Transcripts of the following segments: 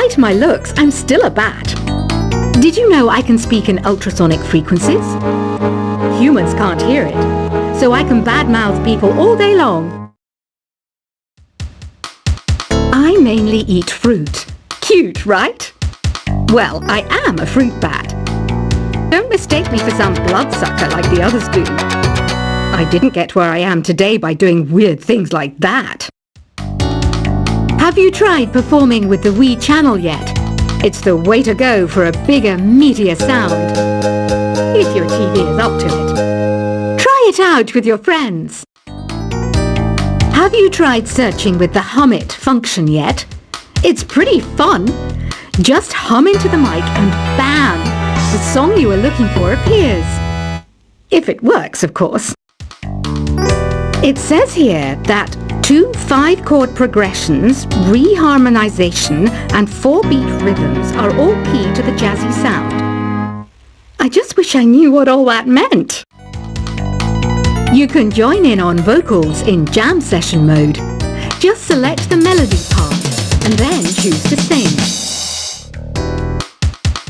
Despite my looks, I'm still a bat. Did you know I can speak in ultrasonic frequencies? Humans can't hear it, so I can badmouth people all day long. I mainly eat fruit. Cute, right? Well, I am a fruit bat. Don't mistake me for some bloodsucker like the others do. I didn't get where I am today by doing weird things like that. Have you tried performing with the Wii channel yet? It's the way to go for a bigger, meatier sound. If your TV is up to it. Try it out with your friends. Have you tried searching with the Hum It function yet? It's pretty fun. Just hum into the mic and bam! The song you are looking for appears. If it works, of course. It says here that 2 5-chord progressions, reharmonization and 4-beat rhythms are all key to the jazzy sound. I just wish I knew what all that meant. You can join in on vocals in jam session mode. Just select the melody part and then choose to sing.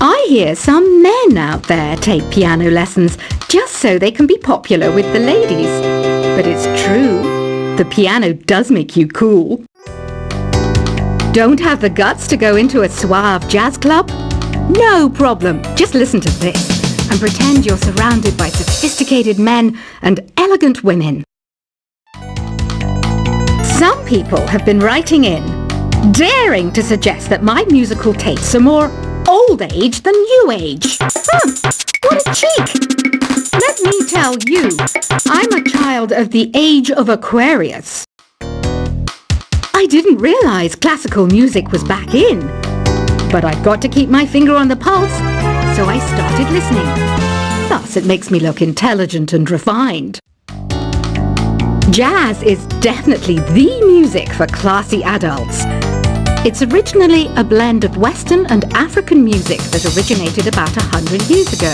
I hear some men out there take piano lessons just so they can be popular with the ladies. But it's true. The piano does make you cool. Don't have the guts to go into a suave jazz club? No problem. Just listen to this and pretend you're surrounded by sophisticated men and elegant women. Some people have been writing in, daring to suggest that my musical tastes are more old age than new age. What a cheek! Let me tell you, I'm a child of the age of Aquarius. I didn't realize classical music was back in, but I've got to keep my finger on the pulse, so I started listening. Thus, it makes me look intelligent and refined. Jazz is definitely the music for classy adults. It's originally a blend of Western and African music that originated about 100 years ago.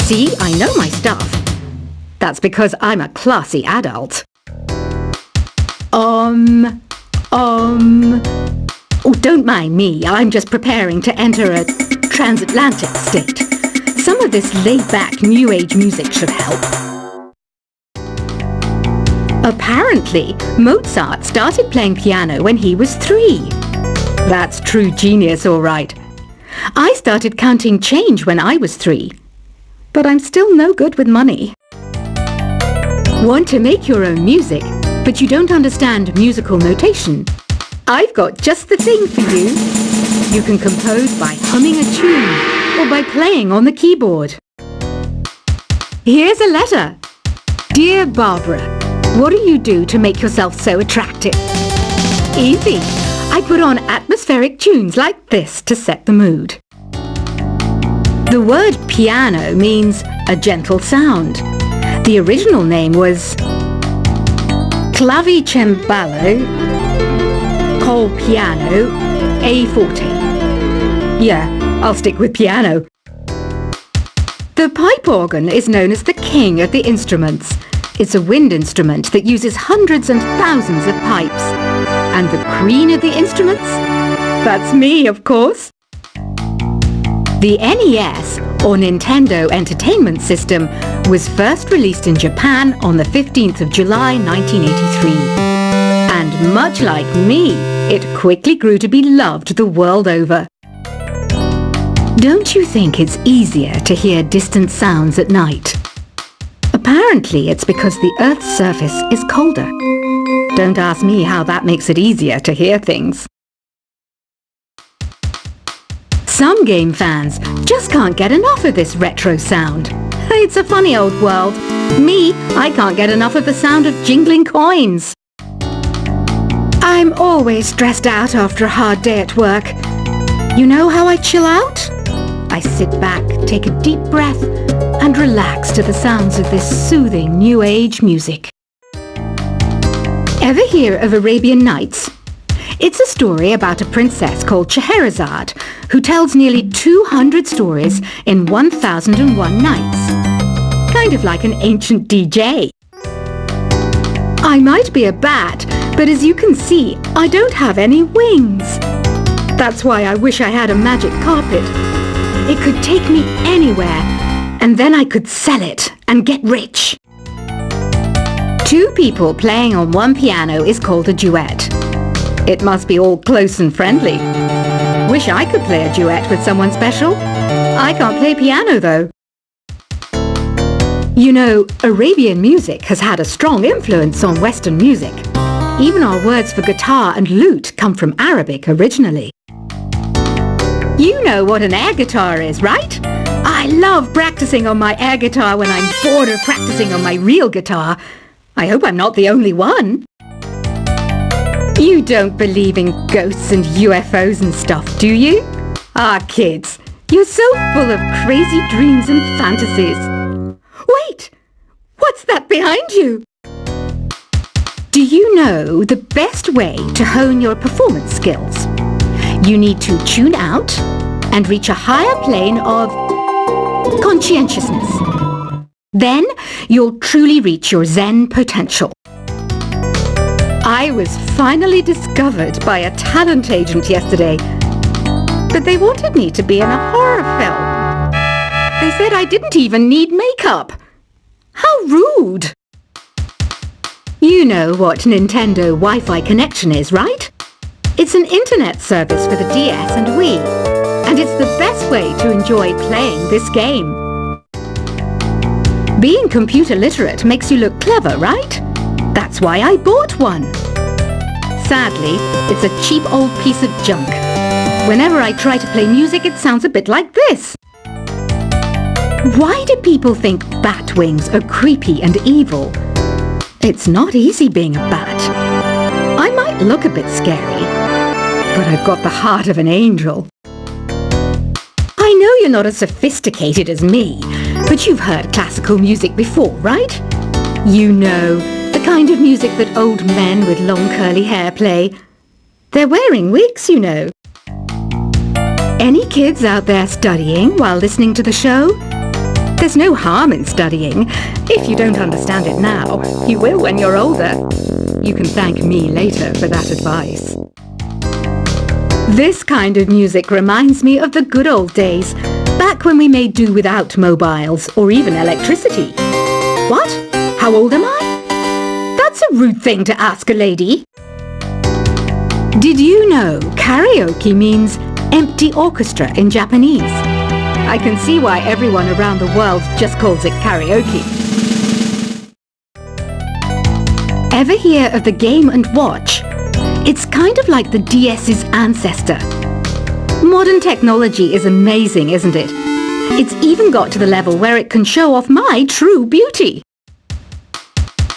See, I know my stuff. That's because I'm a classy adult. Oh, don't mind me. I'm just preparing to enter a transatlantic state. Some of this laid-back New Age music should help. Apparently, Mozart started playing piano when he was 3. That's true genius, all right. I started counting change when I was 3. But I'm still no good with money. Want to make your own music, but you don't understand musical notation? I've got just the thing for you. You can compose by humming a tune or by playing on the keyboard. Here's a letter. Dear Barbara, what do you do to make yourself so attractive? Easy. I put on atmospheric tunes like this to set the mood. The word piano means a gentle sound. The original name was Clavicembalo col piano a forte. Yeah, I'll stick with piano. The pipe organ is known as the king of the instruments. It's a wind instrument that uses hundreds and thousands of pipes. And the queen of the instruments? That's me, of course. The NES, or Nintendo Entertainment System, was first released in Japan on the 15th of July 1983. And much like me, it quickly grew to be loved the world over. Don't you think it's easier to hear distant sounds at night? Apparently it's because the Earth's surface is colder. Don't ask me how that makes it easier to hear things. Some game fans just can't get enough of this retro sound. It's a funny old world. Me, I can't get enough of the sound of jingling coins. I'm always stressed out after a hard day at work. You know how I chill out? I sit back, take a deep breath, and relax to the sounds of this soothing New Age music. Ever hear of Arabian Nights? It's a story about a princess called Scheherazade who tells nearly 200 stories in 1001 nights. Kind of like an ancient DJ. I might be a bat, but as you can see, I don't have any wings. That's why I wish I had a magic carpet. It could take me anywhere, and then I could sell it and get rich. Two people playing on one piano is called a duet. It must be all close and friendly. Wish I could play a duet with someone special. I can't play piano though. You know, Arabian music has had a strong influence on Western music. Even our words for guitar and lute come from Arabic originally. You know what an air guitar is, right? I love practicing on my air guitar when I'm bored of practicing on my real guitar. I hope I'm not the only one. You don't believe in ghosts and UFOs and stuff, do you? Ah, kids, you're so full of crazy dreams and fantasies. Wait! What's that behind you? Do you know the best way to hone your performance skills? You need to tune out and reach a higher plane of conscientiousness. Then you'll truly reach your Zen potential. I was finally discovered by a talent agent yesterday, but they wanted me to be in a horror film. They said I didn't even need makeup. How rude! You know what Nintendo Wi-Fi connection is, right? It's an internet service for the DS and Wii, and it's the best way to enjoy playing this game. Being computer literate makes you look clever, right? That's why I bought one. Sadly, it's a cheap old piece of junk. Whenever I try to play music, it sounds a bit like this. Why do people think bat wings are creepy and evil? It's not easy being a bat. I might look a bit scary, but I've got the heart of an angel. I know you're not as sophisticated as me, but you've heard classical music before, right? You know, the kind of music that old men with long curly hair play. They're wearing wigs, you know. Any kids out there studying while listening to the show? There's no harm in studying. If you don't understand it now, you will when you're older. You can thank me later for that advice. This kind of music reminds me of the good old days, back when we made do without mobiles or even electricity. What? How old am I? That's a rude thing to ask a lady. Did you know karaoke means empty orchestra in Japanese? I can see why everyone around the world just calls it karaoke. Ever hear of the Game & Watch? It's kind of like the DS's ancestor. Modern technology is amazing, isn't it? It's even got to the level where it can show off my true beauty.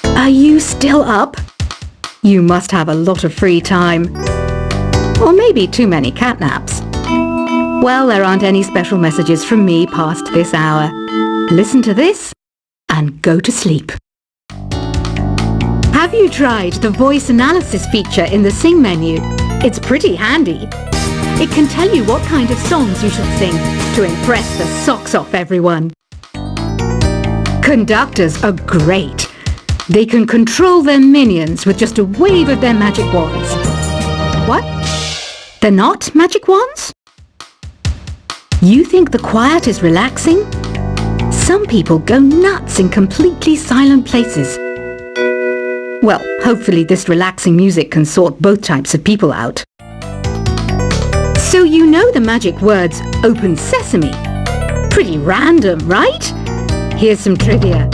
Are you still up? You must have a lot of free time. Or maybe too many catnaps. Well, there aren't any special messages from me past this hour. Listen to this and go to sleep. Have you tried the voice analysis feature in the Sing menu? It's pretty handy. It can tell you what kind of songs you should sing to impress the socks off everyone. Conductors are great. They can control their minions with just a wave of their magic wands. What? They're not magic wands? You think the quiet is relaxing? Some people go nuts in completely silent places. Well, hopefully this relaxing music can sort both types of people out. So you know the magic words "Open Sesame"? Pretty random, right? Here's some trivia.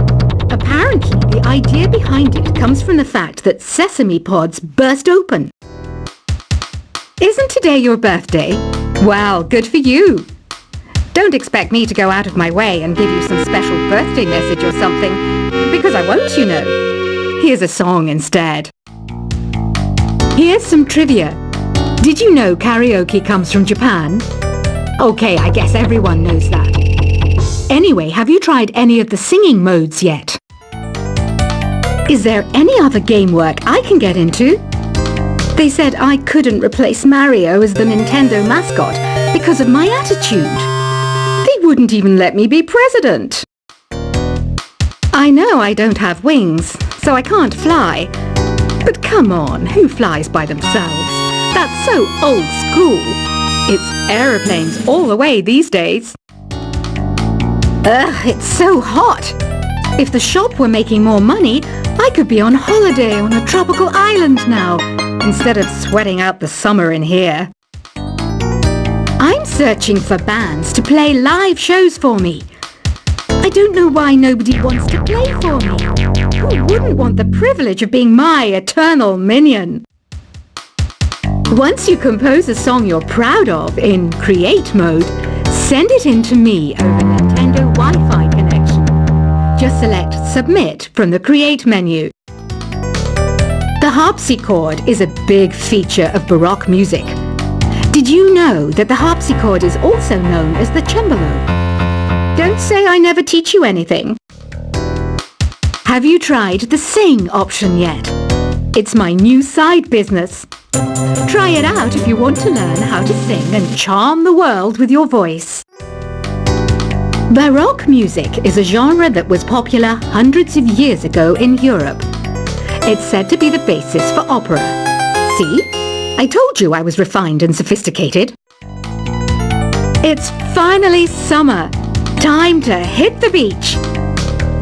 Apparently, the idea behind it comes from the fact that sesame pods burst open. Isn't today your birthday? Well, good for you. Don't expect me to go out of my way and give you some special birthday message or something, because I won't, you know. Here's a song instead. Here's some trivia. Did you know karaoke comes from Japan? Okay, I guess everyone knows that. Anyway, have you tried any of the singing modes yet? Is there any other game work I can get into? They said I couldn't replace Mario as the Nintendo mascot because of my attitude. They wouldn't even let me be president. I know I don't have wings, so I can't fly. But come on, who flies by themselves? That's so old school. It's aeroplanes all the way these days. Ugh, it's so hot. If the shop were making more money, I could be on holiday on a tropical island now, instead of sweating out the summer in here. I'm searching for bands to play live shows for me. I don't know why nobody wants to play for me. Who wouldn't want the privilege of being my eternal minion? Once you compose a song you're proud of in Create mode, send it in to me over Nintendo Wi-Fi connection. Just select Submit from the Create menu. The harpsichord is a big feature of Baroque music. Did you know that the harpsichord is also known as the cembalo? Don't say I never teach you anything. Have you tried the Sing option yet? It's my new side business. Try it out if you want to learn how to sing and charm the world with your voice. Baroque music is a genre that was popular hundreds of years ago in Europe. It's said to be the basis for opera. See? I told you I was refined and sophisticated. It's finally summer. Time to hit the beach.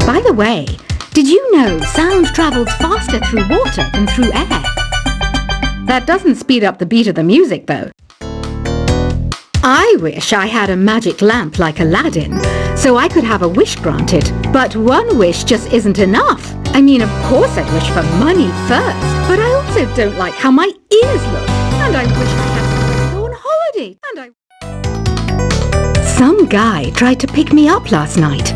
By the way, did you know sound travels faster through water than through air? That doesn't speed up the beat of the music, though. I wish I had a magic lamp like Aladdin, so I could have a wish granted. But one wish just isn't enough. I mean, of course I'd wish for money first, but I also don't like how my ears look. And I wish I had somewhere to go on holiday. Some guy tried to pick me up last night.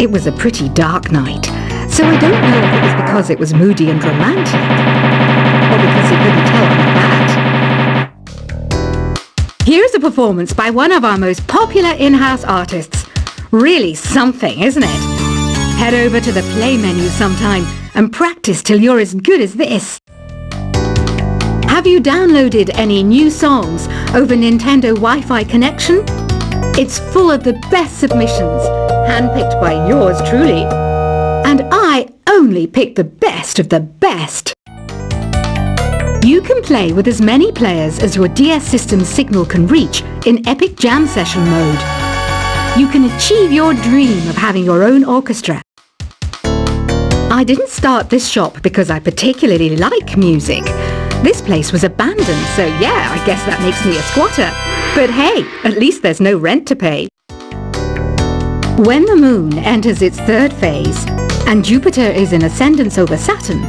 It was a pretty dark night, so I don't know if it was because it was moody and romantic, or because he couldn't tell I'm bad. Here's a performance by one of our most popular in-house artists. Really something, isn't it? Head over to the play menu sometime and practice till you're as good as this. Have you downloaded any new songs over Nintendo Wi-Fi connection? It's full of the best submissions, handpicked by yours truly. And I only pick the best of the best. You can play with as many players as your DS system's signal can reach in Epic Jam Session mode. You can achieve your dream of having your own orchestra. I didn't start this shop because I particularly like music. This place was abandoned, so yeah, I guess that makes me a squatter. But hey, at least there's no rent to pay. When the moon enters its third phase and Jupiter is in ascendance over Saturn,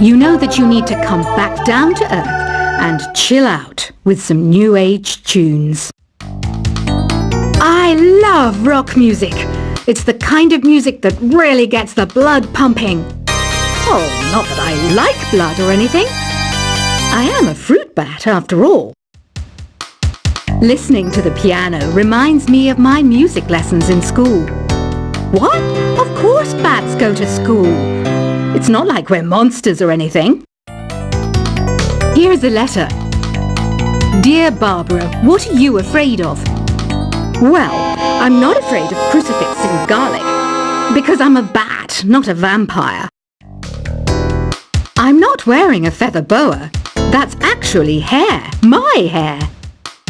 you know that you need to come back down to Earth and chill out with some new age tunes. I love rock music. It's the kind of music that really gets the blood pumping. Oh, not that I like blood or anything. I am a fruit bat after all. Listening to the piano reminds me of my music lessons in school. What? Of course bats go to school. It's not like we're monsters or anything. Here's a letter. Dear Barbara, what are you afraid of? Well, I'm not afraid of crucifix and garlic, because I'm a bat, not a vampire. I'm not wearing a feather boa. That's actually hair, my hair.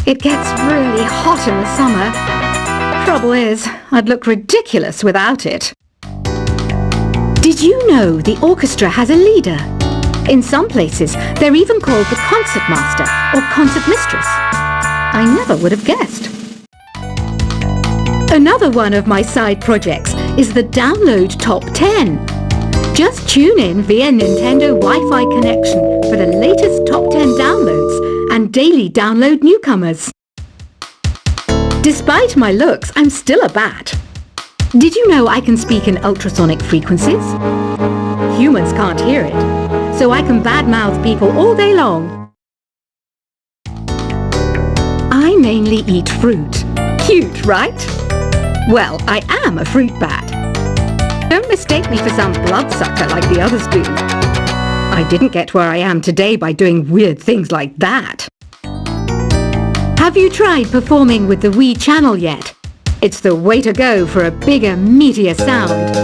It gets really hot in the summer. Trouble is, I'd look ridiculous without it. Did you know the orchestra has a leader? In some places, they're even called the concert master or concert mistress. I never would have guessed. Another one of my side projects is the Download Top 10. Just tune in via Nintendo Wi-Fi connection for the latest Top 10 downloads and daily download newcomers. Despite my looks, I'm still a bat. Did you know I can speak in ultrasonic frequencies? Humans can't hear it, so I can badmouth people all day long. I mainly eat fruit. Cute, right? Well, I am a fruit bat. Don't mistake me for some bloodsucker like the others do. I didn't get where I am today by doing weird things like that. Have you tried performing with the Wii channel yet? It's the way to go for a bigger, meatier sound.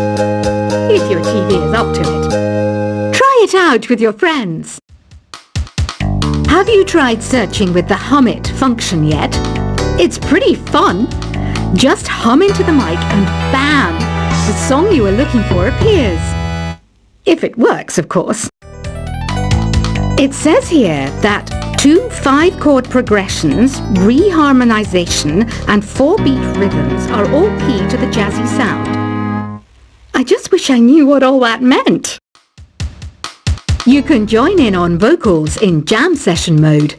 If your TV is up to it. Try it out with your friends. Have you tried searching with the Hum It function yet? It's pretty fun. Just hum into the mic and bam! The song you are looking for appears. If it works, of course. It says here that 2 5-chord progressions, reharmonization and 4-beat rhythms are all key to the jazzy sound. I just wish I knew what all that meant. You can join in on vocals in jam session mode.